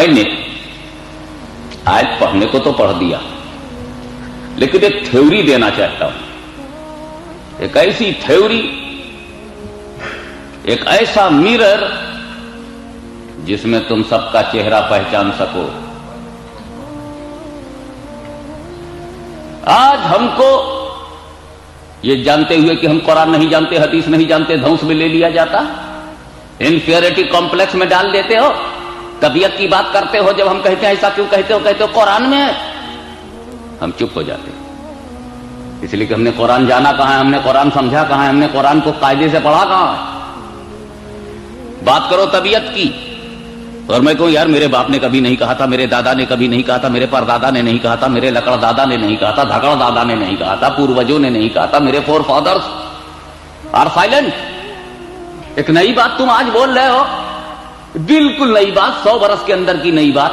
पढ़ने आज पढ़ने को तो पढ़ दिया, लेकिन एक थ्योरी देना चाहता हूं, एक ऐसी थ्योरी, एक ऐसा मिरर जिसमें तुम सबका चेहरा पहचान सको। आज हमको ये जानते हुए कि हम कुरान नहीं जानते, हदीस नहीं जानते, धौंस में ले लिया जाता, इन्फीरियरिटी कॉम्प्लेक्स में डाल देते हो, तबीयत की बात करते हो। जब हम कहते हैं ऐसा क्यों कहते हो कुरान में है, हम चुप हो जाते हैं, इसलिए कि हमने कुरान जाना कहां है, हमने कुरान समझा कहां है, हमने कुरान को कायदे से पढ़ा कहां है। बात करो तबीयत की, और मैं कहूं यार मेरे बाप ने कभी नहीं कहा था, मेरे दादा ने कभी नहीं कहा था, मेरे परदादा ने नहीं कहा था, मेरे लकड़ दादा ने नहीं कहा था, धकड़ दादा ने नहीं कहा था, पूर्वजों ने नहीं कहा था, मेरे फोर फादर्स आर साइलेंट। एक नई बात तुम आज बोल रहे हो, बिल्कुल नई बात, 100 बरस के अंदर की नई बात।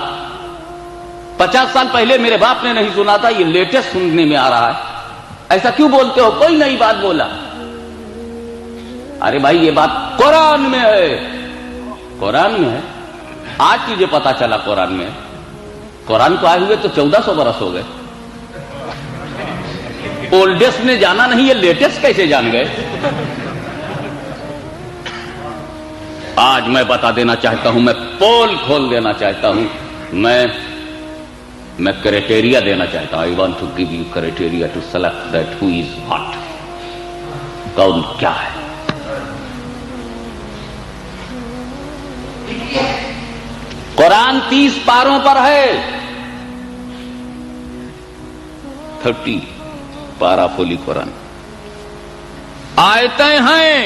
50 साल पहले मेरे बाप ने नहीं सुना था, ये लेटेस्ट सुनने में आ रहा है। ऐसा क्यों बोलते हो, कोई नई बात बोला? अरे भाई ये बात कुरान में है, कुरान में है। आज तुझे पता चला कुरान में, कुरान को आए हुए तो 1400 बरस हो गए। ओल्डेस्ट ने जाना नहीं, ये लेटेस्ट कैसे जान गए? आज मैं बता देना चाहता हूं, मैं पोल खोल देना चाहता हूं, मैं क्राइटेरिया देना चाहता हूं। I want to give you criteria to select that who is what, कौन क्या है। कुरान 30 पारों पर है, 30 पारा फुली कुरान, आयतें हैं।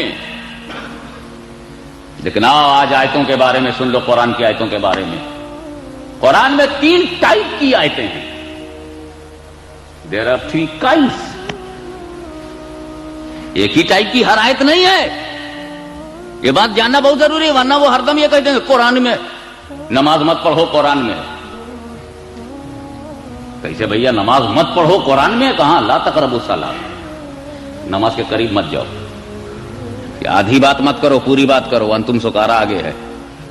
लेकिन आओ आज आयतों के बारे में सुन लो, कुरान की आयतों के बारे में। कुरान में 3 टाइप की आयतें हैं। There are 3 kinds. एक ही टाइप की हर आयत नहीं है, ये बात जानना बहुत जरूरी है, वरना वो हरदम ये कहते हैं कुरान में नमाज मत पढ़ो, कुरान में। कैसे भैया नमाज मत पढ़ो कुरान में? कहां? ला तकरबु सलात, नमाज के करीब मत जाओ। आधी बात मत करो, पूरी बात करो। अंतुम सुकारा आगे है,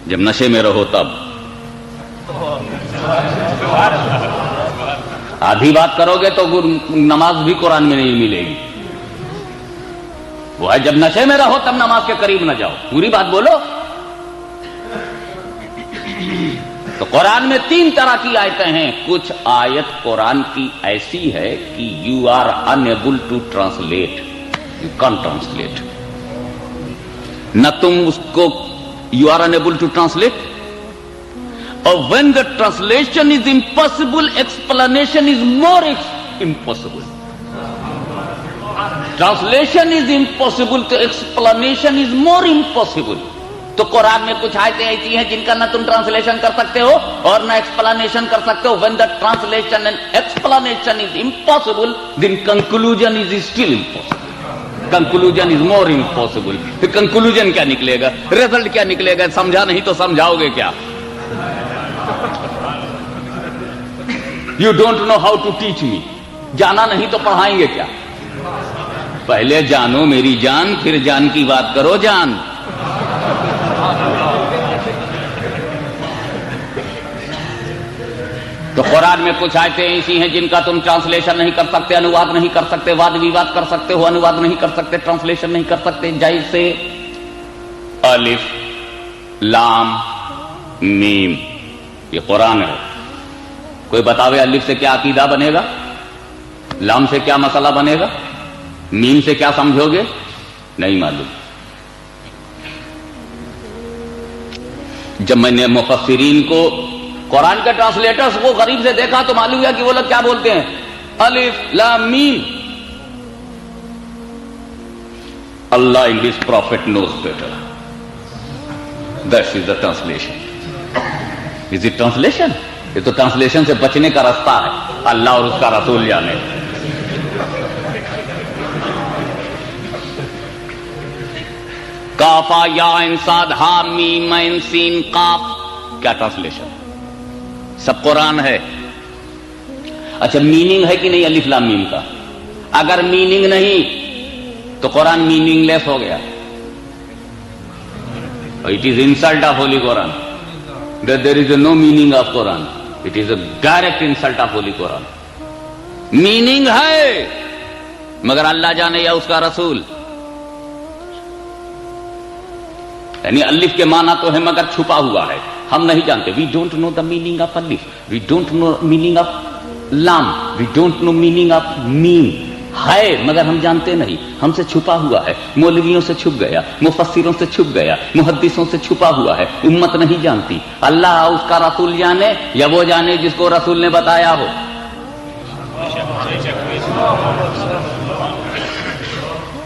जब नशे में रहो तब। आधी बात करोगे तो नमाज भी कुरान में नहीं मिलेगी। वो है जब नशे में रहो तब नमाज के करीब न जाओ, पूरी बात बोलो। तो कुरान में 3 तरह की आयतें हैं। कुछ आयत कुरान की ऐसी है कि you are unable to translate, you can't translate. न तुम उसको, you are unable to translate, और when the translation is impossible, explanation is more impossible. Translation is impossible तो एक्सप्लेनेशन इज मोर इम्पॉसिबल। तो कुरान में कुछ आयतें ऐसी हैं जिनका ना तुम ट्रांसलेशन कर सकते हो और ना एक्सप्लेनेशन कर सकते हो। When the translation and explanation is impossible, then conclusion is still impossible. Conclusion is more impossible. फिर कंक्लूजन क्या निकलेगा, रिजल्ट क्या निकलेगा? समझा नहीं तो समझाओगे क्या? You don't know how to teach me, जाना नहीं तो पढ़ाएंगे क्या? पहले जानो मेरी जान, फिर जान की बात करो जान। तो कुरान में कुछ आयतें ऐसी हैं जिनका तुम ट्रांसलेशन नहीं कर सकते, अनुवाद नहीं कर सकते, वाद विवाद कर सकते हो, अनुवाद नहीं कर सकते, ट्रांसलेशन नहीं कर सकते। जैसे अलिफ लाम मीम, ये कुरान है। कोई बतावे अलिफ से क्या अकीदा बनेगा, लाम से क्या मसला बनेगा, मीम से क्या समझोगे? नहीं मालूम। जब मैंने मुफस्सिरीन को, कुरान के ट्रांसलेटर्स को करीब से देखा तो मालूम हुआ कि वो लोग क्या बोलते हैं, अलिफ लाम मीम। Allah and his prophet knows better, that is the translation. Is it translation? ये तो ट्रांसलेशन से बचने का रास्ता है, अल्लाह और उसका रसूल जाने। काफा या इंसाद हा मीम ऐन सीन काफ, क्या ट्रांसलेशन? सब कुरान है। अच्छा मीनिंग है कि नहीं अलिफ लाम मीम का? अगर मीनिंग नहीं तो कुरान मीनिंगलेस हो गया। It is insult of Holi Quran. that there is no meaning of Quran. It is a direct insult of Holy Quran. Meaning है मगर अल्लाह जाने या उसका रसूल. यानी अलिफ के माना तो है मगर छुपा हुआ है, हम नहीं जानते. We don't know the meaning of अलिफ, we don't know meaning of लाम, we don't know meaning of मीम. है मगर हम जानते नहीं, हमसे छुपा हुआ है. मौलवियों से छुप गया, मुफस्सिरों से छुप गया, मुहद्दिसों से छुपा हुआ है. उम्मत नहीं जानती. अल्लाह उसका रसूल जाने या वो जाने जिसको रसूल ने बताया हो.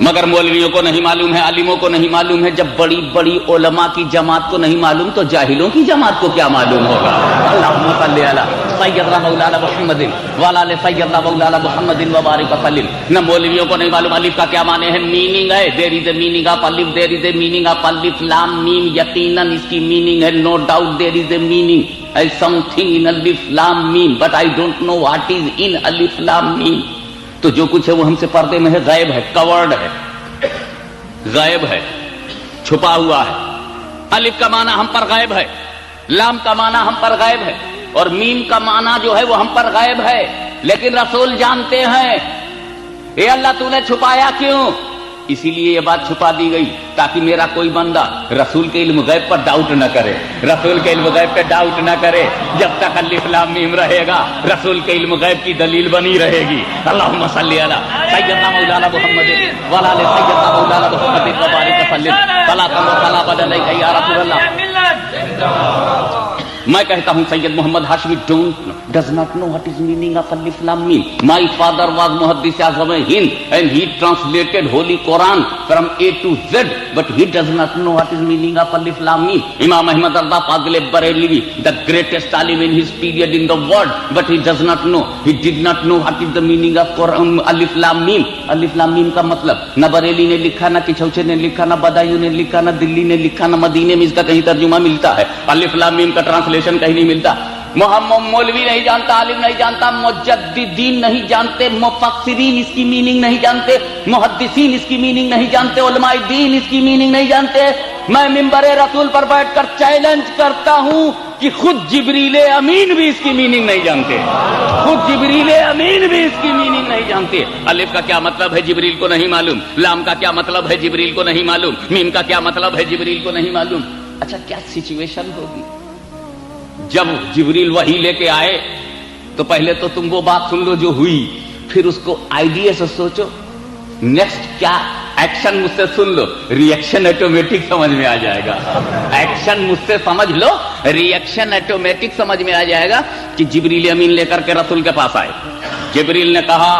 मगर मौलवियों को नहीं मालूम है, आलिमों को नहीं मालूम है. जब बड़ी बड़ी उलमा की जमात को नहीं मालूम तो जाहिलों की जमात को क्या मालूम होगा. अल्लाहुम्मा सल्ली अला सय्यदना मौलाना मुहम्मदिन व अला सय्यदना मौलाना मुहम्मदिन व बारिक वसल्लिम. न मौलवियों को नहीं मालूम अलिफ का क्या माने हैं. मीनिंग है, there is a meaning of अलिफ, there is a meaning of अलिफ लाम मीम. यकीनन इसकी मीनिंग है, no doubt there is a meaning है समथिंग इन अलिफ लाम मीम, but I don't know what is in अलिफ लाम मीम. तो जो कुछ है वो हमसे पर्दे में है, गायब है, कवर्ड है, गायब है, छुपा हुआ है. अलिफ का माना हम पर गायब है, लाम का माना हम पर गायब है, और मीम का माना जो है वो हम पर गायब है. लेकिन रसूल जानते हैं. ए अल्लाह तूने छुपाया क्यों? इसीलिए ये बात छुपा दी गई ताकि मेरा कोई बंदा रसूल के इल्म गैब पर डाउट न करे. रसूल के इल्म गैब पे डाउट न करे. जब तक अलिफ लाम मीम रहेगा रसूल के इल्म गैब की दलील बनी रहेगी. अल्लाहुम्मा सल्ली अला सय्यदना मौलाना मुहम्मदिन व अला सय्यदना मौलाना मुहम्मदिन व बारिक वसल्लिम. सलातन व सलाम अलैका या रसूल अल्लाह. मैं कहता हूं Syed Mohammad Hashmi does not know what is meaning of alif lam mim. My father was muhaddis Azam Hind and he translated Holy Quran from A to Z, but he does not know what is meaning of alif lam mim. Imam Ahmad Rida Fadl Barelvi, the greatest alim in his period in the world, but he does not know. He did not know what is the meaning of Quran alif lam mim. Alif lam mim का मतलब न बरेली ने लिखा, न किछौछे ने लिखा, न बदायूं ने लिखा, न दिल्ली ने लिखा, न मदीने में इसका कहीं तर्जुमा मिलता है. अलिफ लाम मीम का ट्रांसलेशन कहीं नहीं मिलता. मोहम्मद मौलवी नहीं जानता, आलिम नहीं जानता, मुजद्दिदीन नहीं जानते, मुफस्सिरीन इसकी मीनिंग नहीं जानते, मुहद्दिसीन इसकी मीनिंग नहीं जानते, उलमाए दीन इसकी मीनिंग नहीं जानते. मैं मिंबरे रसूल पर बैठकर चैलेंज करता हूं कि खुद जिब्रील अमीन भी इसकी मीनिंग नहीं जानते. खुद जिब्रील अमीन भी इसकी मीनिंग नहीं जानते. अलिफ का क्या मतलब है जिब्रील को नहीं मालूम. लाम का क्या मतलब है जिब्रील को नहीं मालूम. मीम का क्या मतलब है जिब्रील को नहीं मालूम. अच्छा क्या सिचुएशन होगी जब जिब्रील वही लेके आए? तो पहले तो तुम वो बात सुन लो जो हुई, फिर उसको आइडिया से सोचो. नेक्स्ट क्या एक्शन मुझसे सुन लो, रिएक्शन ऑटोमेटिक समझ में आ जाएगा. एक्शन मुझसे समझ लो, रिएक्शन ऑटोमेटिक समझ में आ जाएगा. कि जिब्रील अमीन लेकर के रसूल के पास आए. जिब्रील ने कहा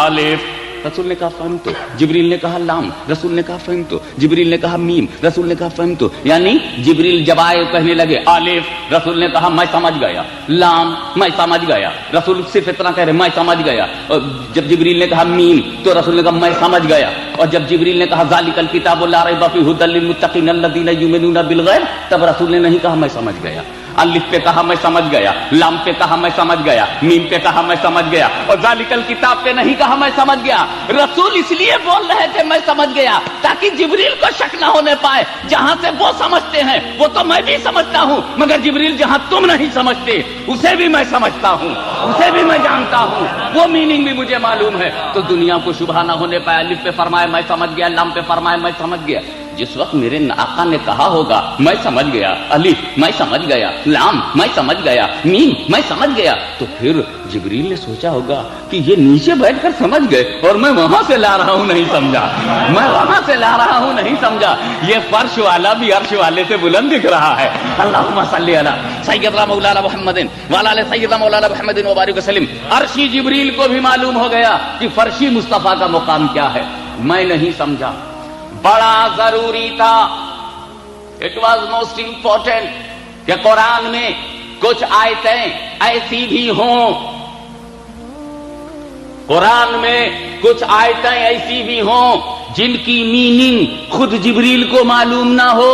अलिफ, रसूल ने कहा फहम तो. जिब्रील ने कहा लाम, रसूल ने कहा फहम तो. जिब्रील ने कहा मीम, रसूल ने कहा फहम तो. यानी जिब्रील जब आए कहने लगे अलिफ, रसूल ने कहा मैं समझ गया. लाम मैं समझ गया, रसूल सिर्फ इतना कह रहे मैं समझ गया. और जब जिब्रील ने कहा मीम तो रसूल ने कहा मैं समझ गया. और जब जिब्रील ने कहा ज़ालिकल किताबु ला रैब फीहि हुदल लिल मुत्तकीन अल्लज़ीना युमिनूना बिल गैब, तब रसूल ने नहीं कहा मैं समझ गया. अलिफ पे कहा मैं समझ गया, लाम पे कहा मैं समझ गया, मीम पे कहा मैं समझ गया, और ज़ालिकल किताब पे नहीं कहा मैं समझ गया. रसूल इसलिए बोल रहे थे मैं समझ गया ताकि जिब्रील को शक ना होने पाए. जहां से वो समझते हैं वो तो मैं भी समझता हूं, मगर जिब्रील जहां तुम नहीं समझते उसे भी मैं समझता हूं, उसे भी मैं जानता हूं, वो मीनिंग भी मुझे मालूम है. तो दुनिया को शुबहा ना होने पाए. अलिफ पे फरमाए मैं समझ गया, लाम पे फरमाए मैं समझ गया. जिस वक्त मेरे आका ने कहा होगा मैं समझ गया, अलिफ मैं समझ गया, लाम मैं समझ गया, मीम मैं समझ गया, तो फिर जिब्रील ने सोचा होगा कि ये नीचे बैठकर समझ गए और मैं वहां से ला रहा हूं नहीं समझा, मैं वहां से ला रहा हूं नहीं समझा. ये फर्श वाला भी अर्श वाले से बुलंद दिख रहा है. अल्लाहुम्मा सल्ली अला सय्यदना मौलाना मुहम्मदिन व अला सय्यदना मौलाना मुहम्मदिन व बारिक वसल्लिम. अर्शी जिब्रील को भी मालूम हो गया कि फर्शी मुस्तफा का मुकाम क्या है. मैं नहीं समझा, बड़ा जरूरी था. इट वॉज मोस्ट इंपॉर्टेंट कि कुरान में कुछ आयतें ऐसी भी हों, कुरान में कुछ आयतें ऐसी भी हों जिनकी मीनिंग खुद जिब्रील को मालूम ना हो,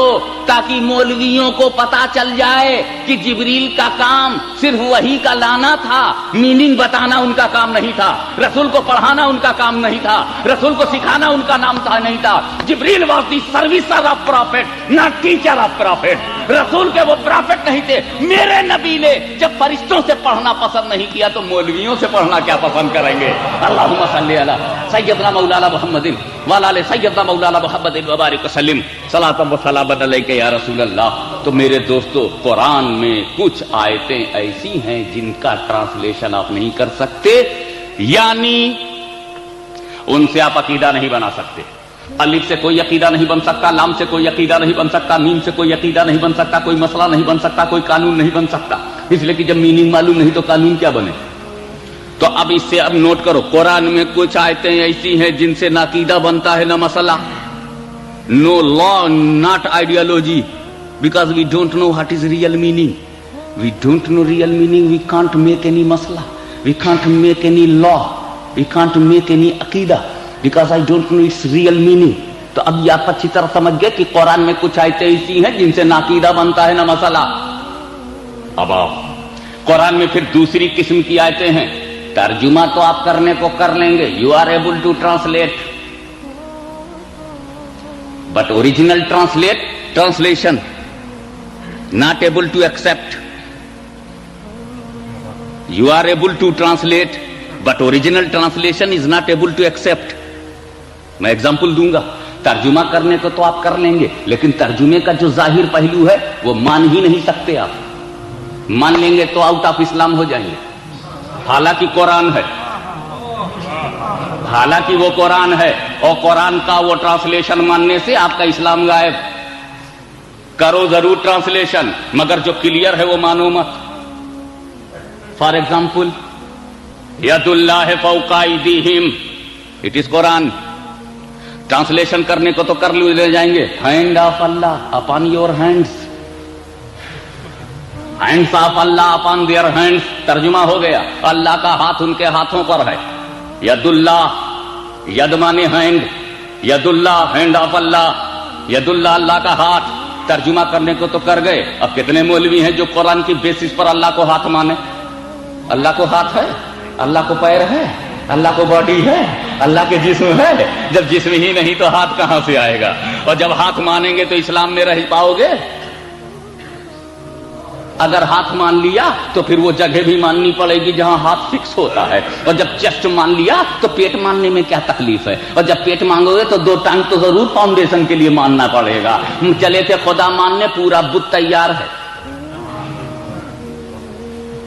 ताकि मौलवियों को पता चल जाए कि जिब्रील का काम सिर्फ वही का लाना था, मीनिंग बताना उनका काम नहीं था, रसूल को पढ़ाना उनका काम नहीं था, रसूल को सिखाना उनका नाम था नहीं था। जिब्रील was the servicer of prophet, not teacher of prophet. रसूल के वो प्रॉफिट नहीं थे। मेरे नबी ने जब फरिश्तों से पढ़ना पसंद नहीं किया तो मौलवियों से पढ़ना क्या पसंद करेंगे। अल्लाहुम्मा सल्ली अला सय्यदना मौलाना मुहम्मदिन व अला सय्यदना मौलाना मुहम्मदिन व बारिक वसल्लिम सलातन व सलामन अलैका या रसूल अल्लाह। तो मेरे दोस्तों, कुरान में कुछ आयतें ऐसी हैं जिनका ट्रांसलेशन आप नहीं कर सकते, यानी उनसे आप अकीदा नहीं बना सकते। अलिफ से कोई अकीदा नहीं बन सकता, लाम से कोई अकीदा नहीं बन सकता, मीम से कोई अकीदा नहीं बन सकता, कोई मसला नहीं बन सकता, कोई कानून नहीं बन सकता। इसलिए कि जब मीनिंग मालूम नहीं तो कानून क्या बने। तो अब इससे अब नोट करो, कुरान में कुछ आयतें ऐसी हैं जिनसे ना अकीदा बनता है ना मसला, no law not ideology, because we don't know what is real meaning. We don't know real meaning, we can't make any मसला, we can't make any law, we can't make any अकीदा, because I don't know its real meaning. तो अब आप अच्छी तरह समझ गए कि कुरान में कुछ आयतें ऐसी हैं जिनसे ना अकीदा बनता है ना मसला। अब आओ, कुरान में फिर दूसरी किस्म की आयतें हैं। तर्जुमा तो आप करने को कर लेंगे, you are able to translate, but original translation not able to accept. You are able to translate but original translation is not able to accept. मैं एग्जांपल दूंगा। तर्जुमा करने को तो आप कर लेंगे, लेकिन तर्जुमे का जो जाहिर पहलू है वो मान ही नहीं सकते आप। मान लेंगे तो आउट ऑफ इस्लाम हो जाएंगे। हालांकि कुरान है, हालांकि वो कुरान है, और कुरान का वो ट्रांसलेशन मानने से आपका इस्लाम गायब। करो जरूर ट्रांसलेशन, मगर जो क्लियर है वो मानो मत। फॉर एग्जाम्पल, यदुल्लाह फौका अयदीहिम, इट इज कुरान। ट्रांसलेशन करने को तो कर ले जाएंगे, हैंड ऑफ अल्लाह upon your hands, hands of अल्लाह अपॉन देयर हैंड्स। तर्जुमा हो गया, अल्लाह का हाथ उनके हाथों पर है। यदुल्लाह, यद माने हैंड, यदुल्लाह हैंड ऑफ अल्लाह, यदुल्लाह अल्लाह का हाथ। तर्जुमा करने को तो कर गए। अब कितने मौलवी हैं जो कुरान की बेसिस पर अल्लाह को हाथ माने। अल्लाह को हाथ है, अल्लाह को पैर है, अल्लाह को बॉडी है, अल्लाह के जिस्म है। जब जिस्म ही नहीं तो हाथ कहां से आएगा। और जब हाथ मानेंगे तो इस्लाम में रह पाओगे। अगर हाथ मान लिया तो फिर वो जगह भी माननी पड़ेगी जहां हाथ फिक्स होता है। और जब चेस्ट मान लिया तो पेट मानने में क्या तकलीफ है। और जब पेट मांगोगे तो दो टांग तो जरूर फाउंडेशन के लिए मानना पड़ेगा। चले थे खुदा मानने, पूरा बुत तैयार है।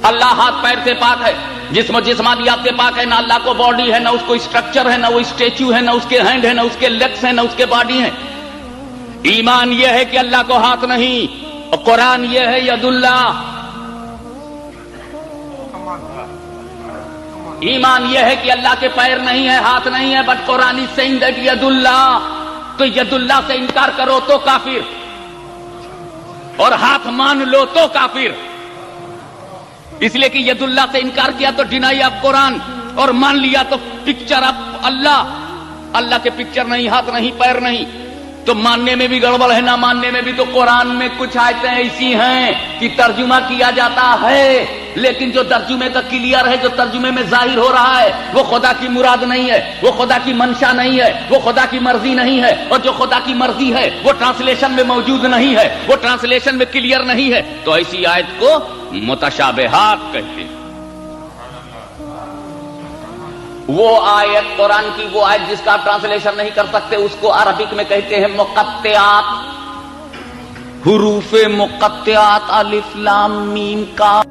अल्लाह हाथ पैर से पाक है, जिस्मानियात से पाक है। ना अल्लाह को बॉडी है, ना उसको स्ट्रक्चर है, ना वो स्टेच्यू है, ना उसके हैंड है, ना उसके लेग्स है, ना उसके बॉडी है। ईमान यह है कि अल्लाह को हाथ नहीं, और कुरान यह है यदुल्लाह। ईमान यह है कि अल्लाह के पैर नहीं है, हाथ नहीं है, but Quran is saying that यदुल्लाह। तो यदुल्लाह से इनकार करो तो काफिर, और हाथ मान लो तो काफिर। इसलिए कि यदुल्लाह से इनकार किया तो डिनाई ऑफ कुरान, और मान लिया तो पिक्चर ऑफ अल्लाह। अल्लाह के पिक्चर नहीं, हाथ नहीं, पैर नहीं, तो मानने में भी गड़बड़ है, ना मानने में भी। तो कुरान में कुछ आयतें ऐसी हैं कि तर्जुमा किया जाता है, लेकिन जो तर्जुमे का क्लियर है, जो तर्जुमे में जाहिर हो रहा है, वो खुदा की मुराद नहीं है, वो खुदा की मंशा नहीं है, वो खुदा की मर्जी नहीं है। और जो खुदा की मर्जी है वो ट्रांसलेशन में मौजूद नहीं है, वो ट्रांसलेशन में क्लियर नहीं है। तो ऐसी आयत को मुतशाबिहात कहते हैं। वो आयत कुरान की, वो आयत जिसका आप ट्रांसलेशन नहीं कर सकते, उसको अरबिक में कहते हैं मुक़त्तिआत, हुरूफ़े मुक़त्तिआत, अलिफ लाम मीम का।